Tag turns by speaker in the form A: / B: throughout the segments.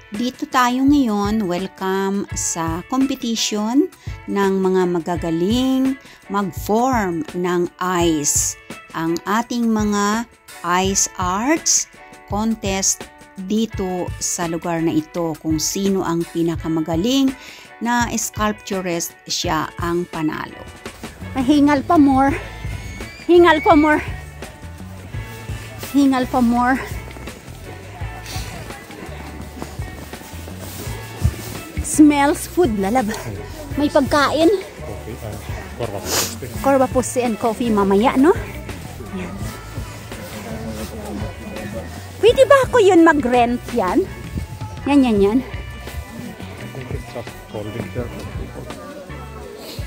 A: Dito tayo ngayon, welcome sa competition ng mga magagaling mag-form ng ice. Ang ating mga ice arts contest dito sa lugar na ito. Kung sino ang pinakamagaling na sculpturist, siya ang panalo. Hingal pa more. Hingal pa more. Hingal pa more. Smells food, lalab. May pagkain. Korba pusi and coffee mamaya, no? Yan. Pwede ba ako yun mag-rent yan? Yan.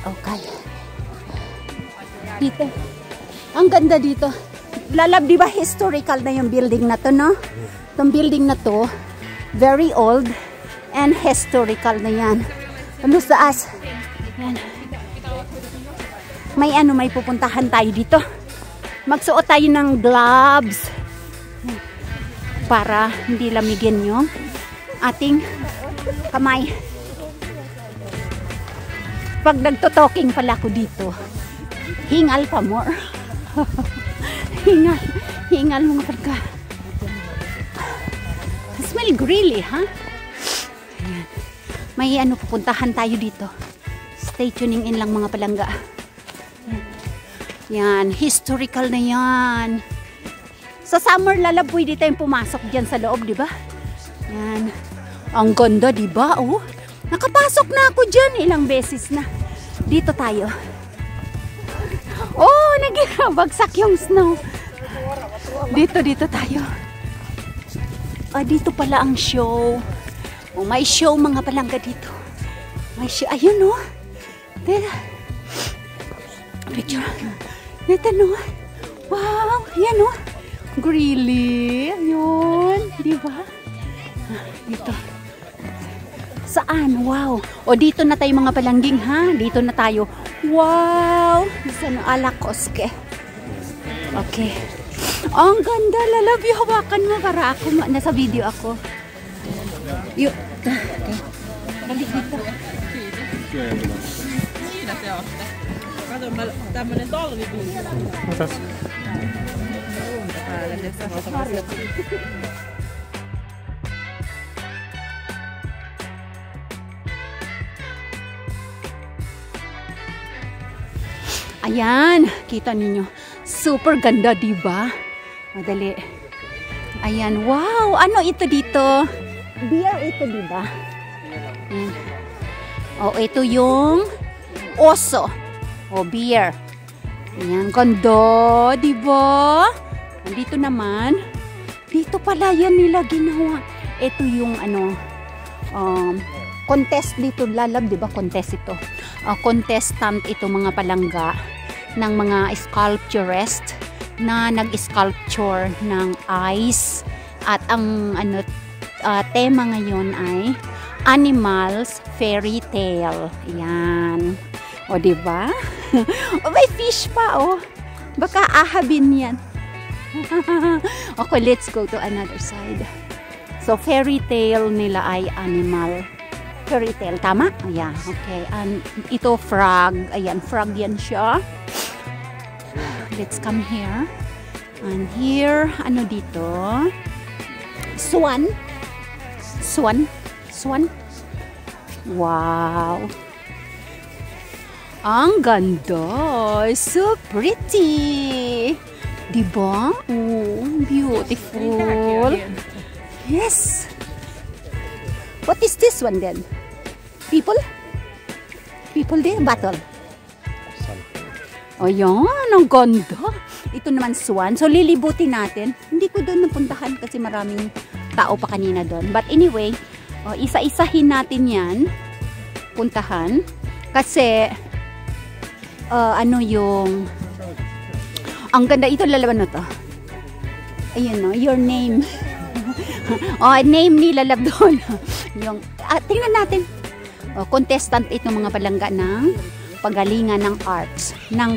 A: Okay. Dito. Ang ganda dito. Lalab, di ba historical na yung building na to, no? Itong building na to, very old. And historical na yan. Ano sa as? Yan. May pupuntahan tayo dito. Magsuot tayo ng gloves. Para hindi lamigin yung ating kamay. Pag nagto-talking pala ko dito, hingal pa more. Hingal mga pagka. Smell grilly, ha? Ayan. May pupuntahan tayo dito. Stay tuning in lang mga palangga. Yan, historical na yan. Sa summer lalab, pwede tayong pumasok dyan sa loob, di ba? Yan. Ang ganda, di ba? Oh, nakapasok na ako dyan ilang beses na. Dito tayo. Oh, nagibagsak yung snow. Dito tayo. Ah, dito pala ang show. Oh, may show mga palangga dito. May show. Ayun, oh. Dito. Picture. Dito, no. Wow. Yan, oh. Grilly. Ayun. Diba? Dito. Saan? Wow. O, dito na tayo mga palangging, ha? Dito na tayo. Wow. Saan? Alakoske. Okay. Ang ganda. Lalabyo. Hawakan mo para ako. Nasa video ako. Yuk. Okay. Balik dito. Ayan, kita ninyo. Super ganda, diba? Madali. Ayan, wow. Ano ito dito? Beer ito, diba? Ayan. O, ito yung oso. O, beer. Ayan, ganda, diba? Dito naman, dito pala yan nila ginawa. Ito yung contest dito, lalab, diba? Contest ito. Contestant ito mga palangga ng mga sculpturist na nag-sculpture ng ice. At ang tema ngayon ay Animals Fairy Tale. Yan. O, diba? O, may fish pa, oh. Baka ahabin yan. Okay, let's go to another side. So, fairy tale nila ay animal. Fairy tale, tama? Ayan, okay. And ito, frog. Ayan, frog yan siya. Let's come here. And here, ano dito? Swan. Wow. Ang ganda. So pretty. Diba? Oh, beautiful. Yes. What is this one then? People din? Battle. O yan, ang ganda. Ito naman swan. So lilibutin natin. Hindi ko doon napuntahan kasi maraming tao pa kanina doon. But anyway, isa-isahin natin yan. Puntahan. Kasi yung ang ganda ito, lalaban na to. Ayun, no, your name. Name ni lalab doon. Yung tingnan natin. Contestant ito mga palangga ng pagalingan ng arts, ng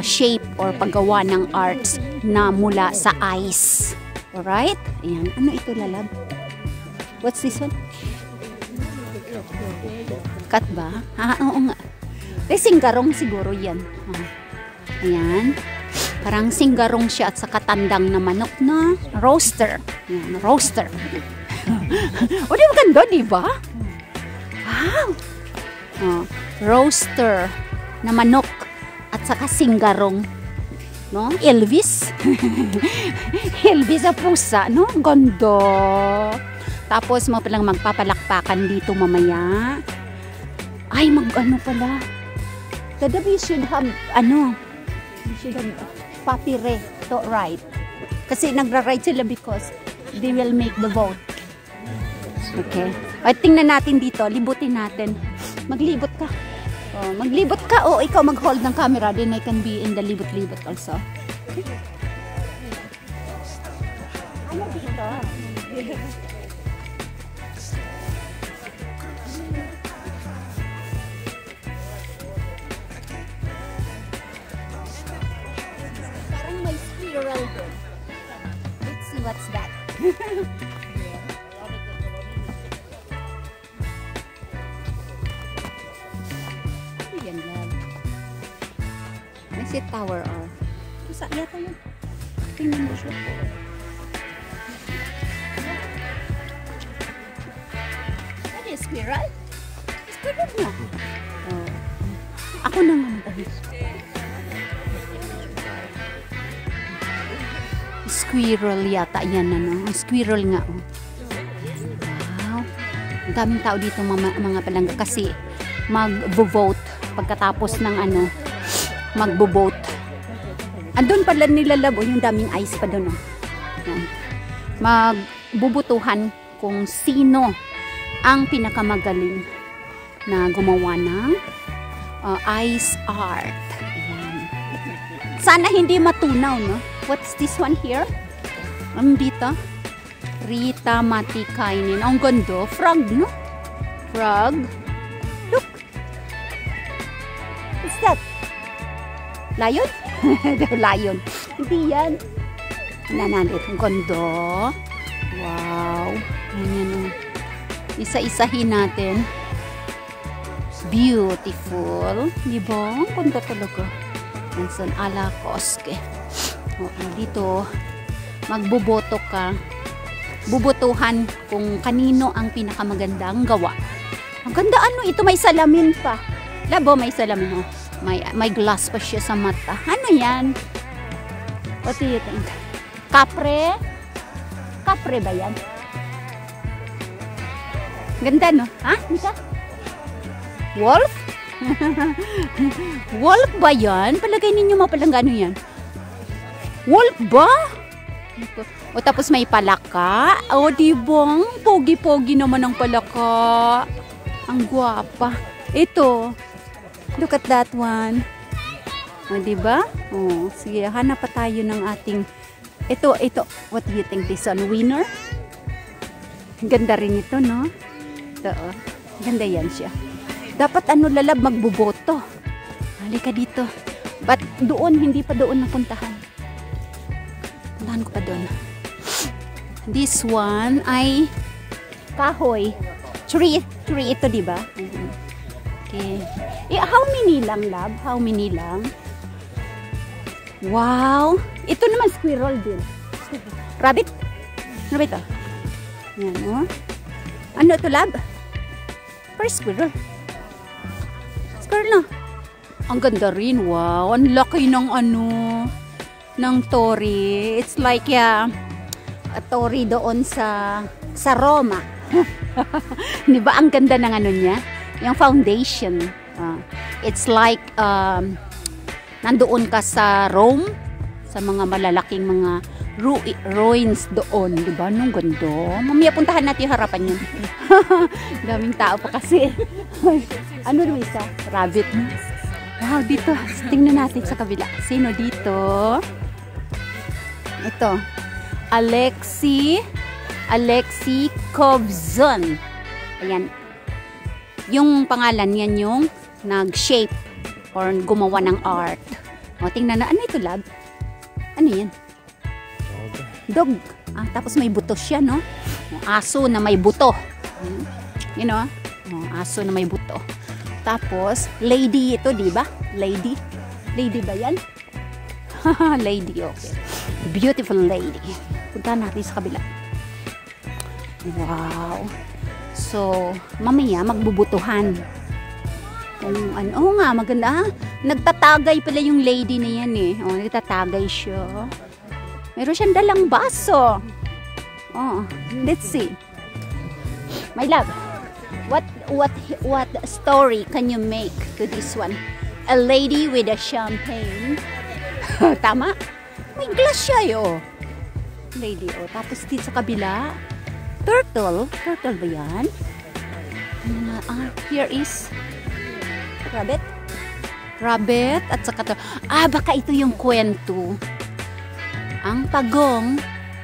A: shape or paggawa ng arts na mula sa ice. Alright? Ayan. Ano ito, lalab? What's this one? Cat ba? Oo nga. Singgarong siguro yan. Ayan. Parang singgarong siya at saka tandang na manok na roaster. Ayan, roaster. O, di maganda, di ba? Wow! Roaster na manok at saka singgarong. No? Elvis. Elvis sa pusa, no? Ganda. Tapos mo palang magpapalakpakan dito mamaya. Ay, mag-ano pala. Dada, we should have, we should have papire to ride. Kasi nagra-ride sila because they will make the vote. Okay. Ay, tingnan natin dito. Libutin natin. Maglibot ka. Maglibot ka o ikaw mag-hold ng camera. Then I can be in the libot-libot also. Okay. Ano dito? Let's see what's that. Ayan lang. May si tower or. Isa yata yun. Tingnan mo siya. What is squirrel? Squirrel na. Ako na nga nagahis. Squirrel yata yan, squirrel nga. Wow. Ang daming tao dito mga palangga kasi mag-vote pagkatapos ng mag-vote. Andun pala nilalabo yung daming ice pa doon. Magbubutuhan kung sino ang pinakamagaling na gumawa ng ice art. Ayan. Sana hindi matunaw, no? What's this one here? Dito? Rita Matikainen. Ang ganda. Frog, no? Frog. Look. What's that? Lion? Lion. Hindi yan. Nananit. Ang ganda. Wow. Ayan. Isa-isahin natin. Beautiful. Diba? Ang ganda talaga. Anson ala koske. Dito, magboboto ka. Bubotohan kung kanino ang pinakamagandang gawa. Ang ganda ito, may salamin pa. Labo, may salamin. May glass pa siya sa mata. Ano yan? What do you think? Kapre? Kapre ba yan? Ganda, no? Ha? Mika? Wolf? Wolf ba yan? Palagay ninyo mapalangga yan. Wolf ba? O tapos may palaka. O dibong, pogi-pogi naman ang palaka. Ang gwapa. Ito. Look at that one. O diba? O, sige, hanap pa tayo ng ating ito. What do you think this one? Winner? Ganda rin ito, no? Ito, ganda yan siya. Dapat lalab magboboto. Halika dito. But doon, hindi pa doon napuntahan. Puntahan ko pa doon. This one ay kahoy. Tree ito, diba? Okay. How many lang, lab? How many lang? Wow! Ito naman squirrel din. Rabbit? Ano ba ito? Yan, oh. Ano ito, lab? First squirrel. Squirrel na. Ang ganda rin. Wow! Ang laki ng ng tori. It's like a tori doon sa Roma. Diba? Ang ganda ng niya? Yung foundation. It's like nandoon ka sa Rome, sa mga malalaking mga ruins doon. Diba? Nung ganda. Mamaya puntahan natin yung harapan yun. Daming tao pa kasi. Ano naman isa? Rabbit. Wow, dito. Tingnan natin sa kabila. Sino dito? Ito. Alexei Kovzon. Ayan. Yung pangalan yan yung nag-shape or gumawa ng art. O, tingnan na. Ano ito, lab? Ano yan? Dog. Tapos may buto siya, no? aso na may buto. You know? Aso na may buto. Tapos, lady ito, di ba? Lady. Lady ba yan? Lady, okay. Beautiful lady. Punta natin sa kabila. Wow. So, mamaya magbubutuhan. Kung ano, nga, maganda. Nagtatagay pala yung lady na yan eh. Nagtatagay siya. Meron siyang dalang baso. Let's see. My love, what story can you make to this one? A lady with a champagne. Tama? May glass siya lady, tapos dito sa kabila, turtle ba yan? Here is rabbit at saka to. Baka ito yung kwento. Ang pagong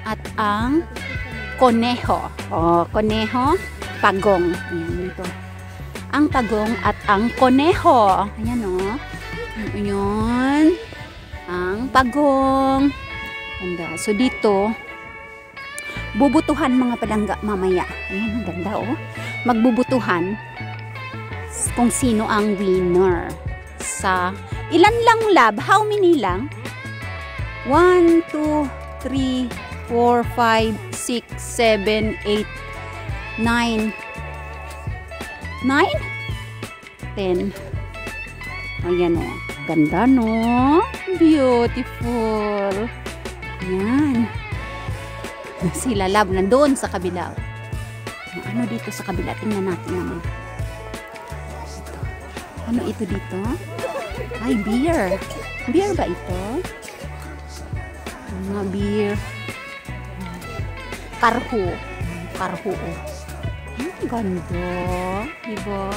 A: at ang koneho. Koneho, pagong. Ayan dito. Ang pagong at ang koneho. Ayan Ayan. Ang pagong. Ganda. So dito, bubutuhan mga palangga mamaya. Ayan, ang ganda Magbubutuhan kung sino ang winner. Sa ilan lang lab? How many lang? 1, 2, 3, 4, 5, 6, 7, 8, 9. 10. Ayan ganda beautiful. Yan. Sila lab nandoon sa kabila. Ano dito sa kabila? Tingnan natin naman. Ano ito dito? Ay, beer. Beer ba ito? Mga beer. Karho. Ganda. Diba?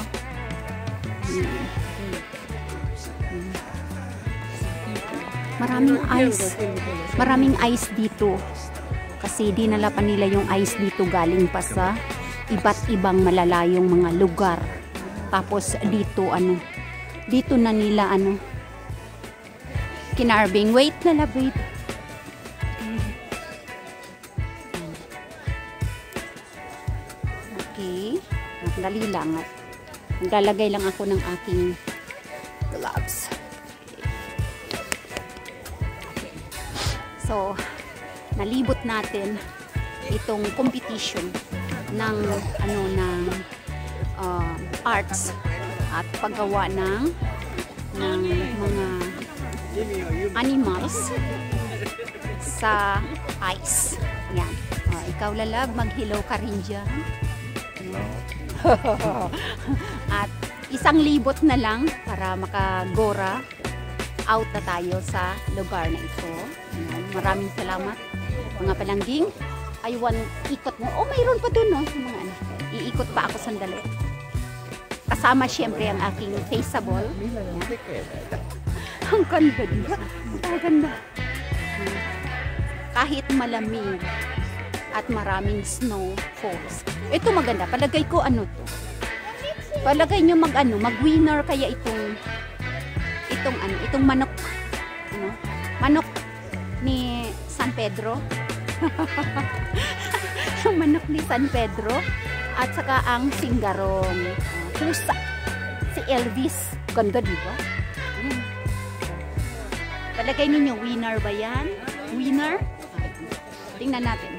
A: Maraming ice dito. Kasi dinala pa nila yung ice dito galing pa sa iba't ibang malalayong mga lugar. Tapos dito dito na nila kinarbing. Wait. Okay. Dali lang. Maglalagay lang ako ng aking gloves. Okay. So, nalibot natin itong competition ng arts at paggawa ng mga animals sa ice. Yan. Ikaw lalab, mag-hello ka rin dyan. At isang libot na lang para makagora out na tayo sa lugar na ito. Maraming salamat mga palangging. Ikot mo. Mayroon pa dun mga iikot pa ako sandali. Kasama syempre ang aking faceable. Ang ganda, diba? Ang ganda. Kahit malamig at maraming snow falls. Ito maganda. Palagay ko to. Palagay nyo mag-winner kaya itong manok. Manok ni San Pedro. Yung manok ni San Pedro. At saka ang singgarong pusa. Si Elvis. Ganda, diba? Palagay ninyo, winner ba yan? Winner? Tingnan natin.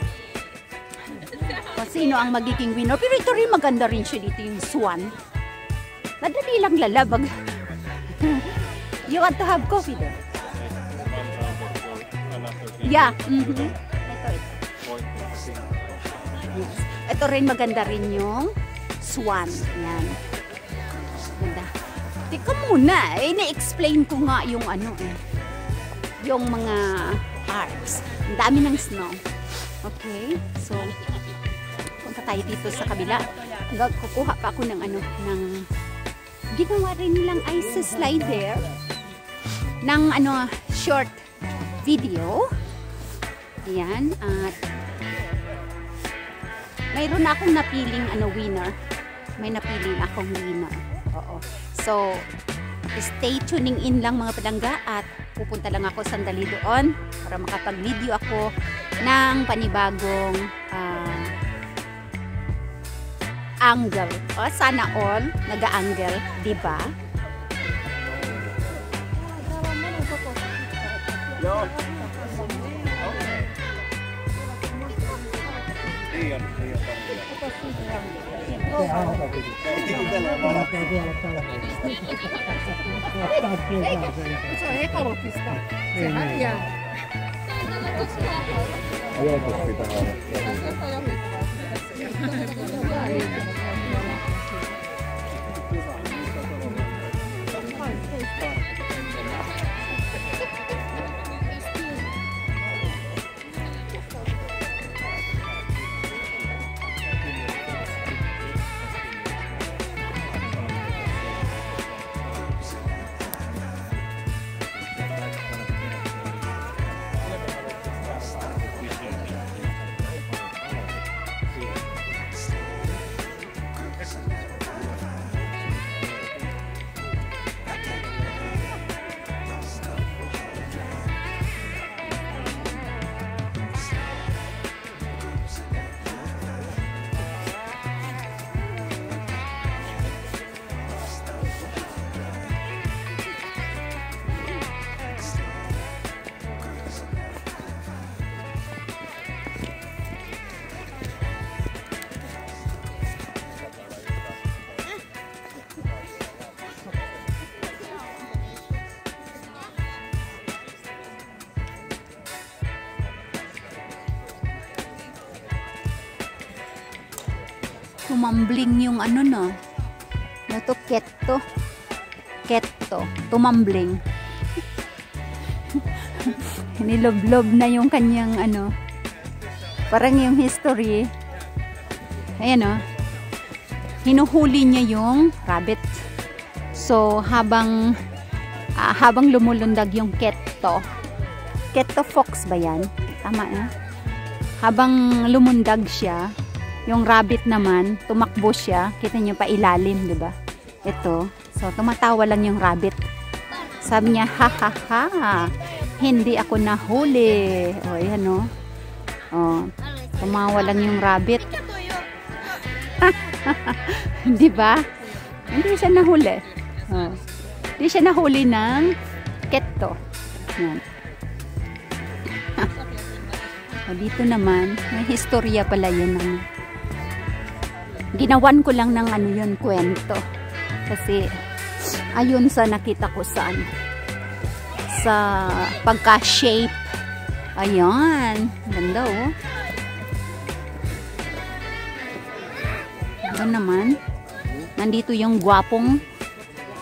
A: Kung sino ang magiging winner. Pero ito rin maganda rin siya dito, yung swan. Madali lang lalabag. You want to have coffee there? Yeah. Ito. Yes. Ito rin maganda rin yung swan. Yan. Ganda. Tika muna. Na-explain ko nga yung yung mga arts. Ang dami ng snow. Okay. So, punta tayo dito sa kabila. Kukuha pa ako ng ginawa rin nilang ice slider ng short video. Ayan. At mayroon akong napiling winner. May napiling akong winner. Oo. So, stay tuning in lang mga palangga at pupunta lang ako sandali doon para makapag-video ako ng panibagong nag-angle. O, sana all nag-angle, di ba? Tumambling yung ano na. Ito, keto. Keto. Tumambling. Niloblob na yung kanyang ano. Parang yung history. Ayan o. Hinuhuli niya yung rabbit. So, habang lumulundag yung keto. Keto fox ba yan? Tama na. Habang lumundag siya, yung rabbit naman, tumakbo siya. Kita niyo pa ilalim, di ba? Ito. So, tumatawa lang yung rabbit. Sabi niya, ha ha ha. Hindi ako nahuli. O, yan o. O, tumawa lang yung rabbit. Di ba? Hindi siya nahuli. O, hindi siya nahuli ng keto. Yan. O, dito naman, may historya pala yun naman. Ginawan ko lang ng ano yun, kwento. Kasi, ayun sa nakita ko sa ano, sa pagka-shape. Ayan. Ganda oh. Ito naman. Nandito yung gwapong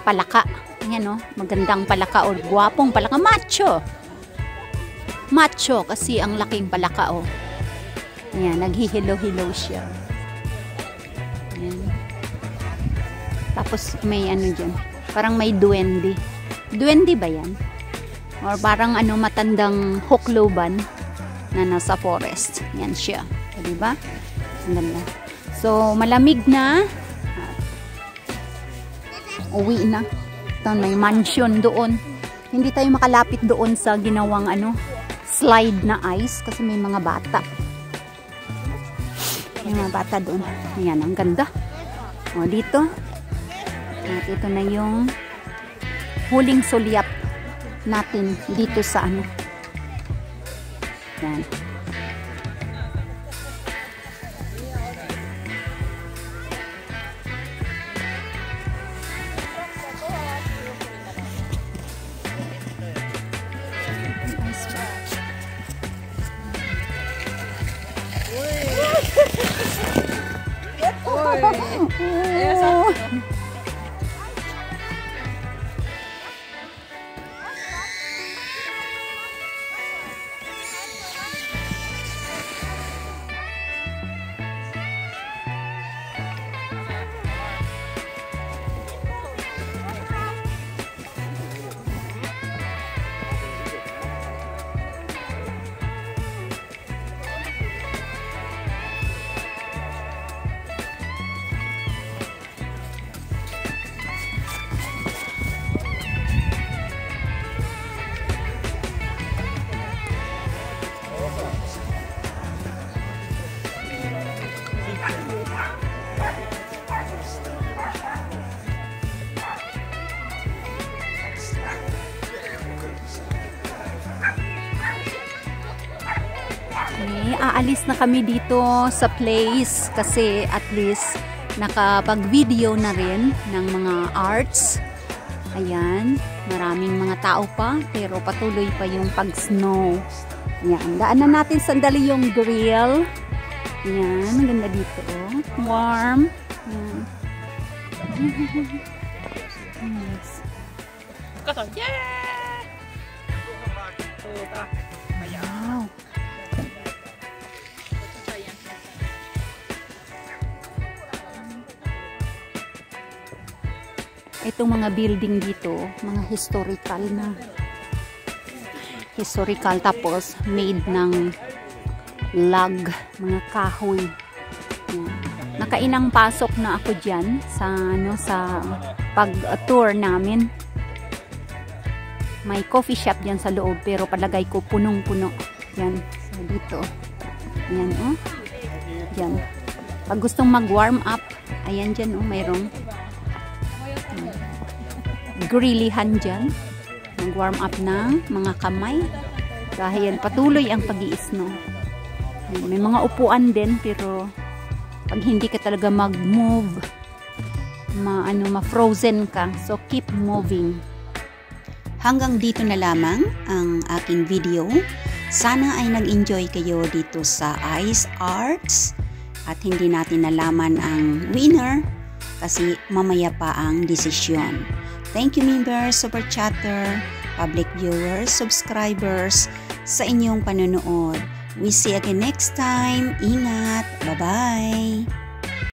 A: palaka. Ayan oh. Magandang palaka o gwapong palaka. Macho. Macho kasi ang laking palaka oh. Ayan. Naghihilo-hilo siya. Ayan. Tapos may ano dyan. Parang may duwende. Duwende ba yan? Or parang ano matandang hukloban na nasa forest. Yan siya. O, diba? Ang ganda. So, malamig na. Uwi na. Ito, may mansion doon. Hindi tayo makalapit doon sa ginawang ano, slide na ice kasi may mga bata. May mga bata doon. Ayan, ang ganda. O, dito. At ito na yung huling sulyap natin dito sa ano. Yan. aalis na kami dito sa place kasi at least nakapag-video na rin ng mga arts. Ayan, maraming mga tao pa pero patuloy pa yung pag-snow. Ayan, daanan natin sandali yung grill. Ayan, maganda dito. Oh. Warm. Ayan. Yes. Wow. Itong mga building dito, mga historical na. Historical tapos made ng log, mga kahoy. Ayan. Nakainang pasok na ako diyan sa sa pag-tour namin. May coffee shop diyan sa loob pero palagay ko punong-puno. Yan, so dito. Ayan oh. Diyan. Pag gustong mag-warm up, ayan diyan oh, mayroong grillihan diyan. Mag-warm up ng mga kamay. Dahil patuloy ang pag-i-snow. May mga upuan din pero pag hindi ka talaga mag-move, ma-frozen ka. So keep moving. Hanggang dito na lamang ang aking video. Sana ay nag-enjoy kayo dito sa Ice Arts at hindi natin nalaman ang winner kasi mamaya pa ang desisyon. Thank you members, super chatter, public viewers, subscribers sa inyong panonood. We see again next time. Ingat. Bye-bye.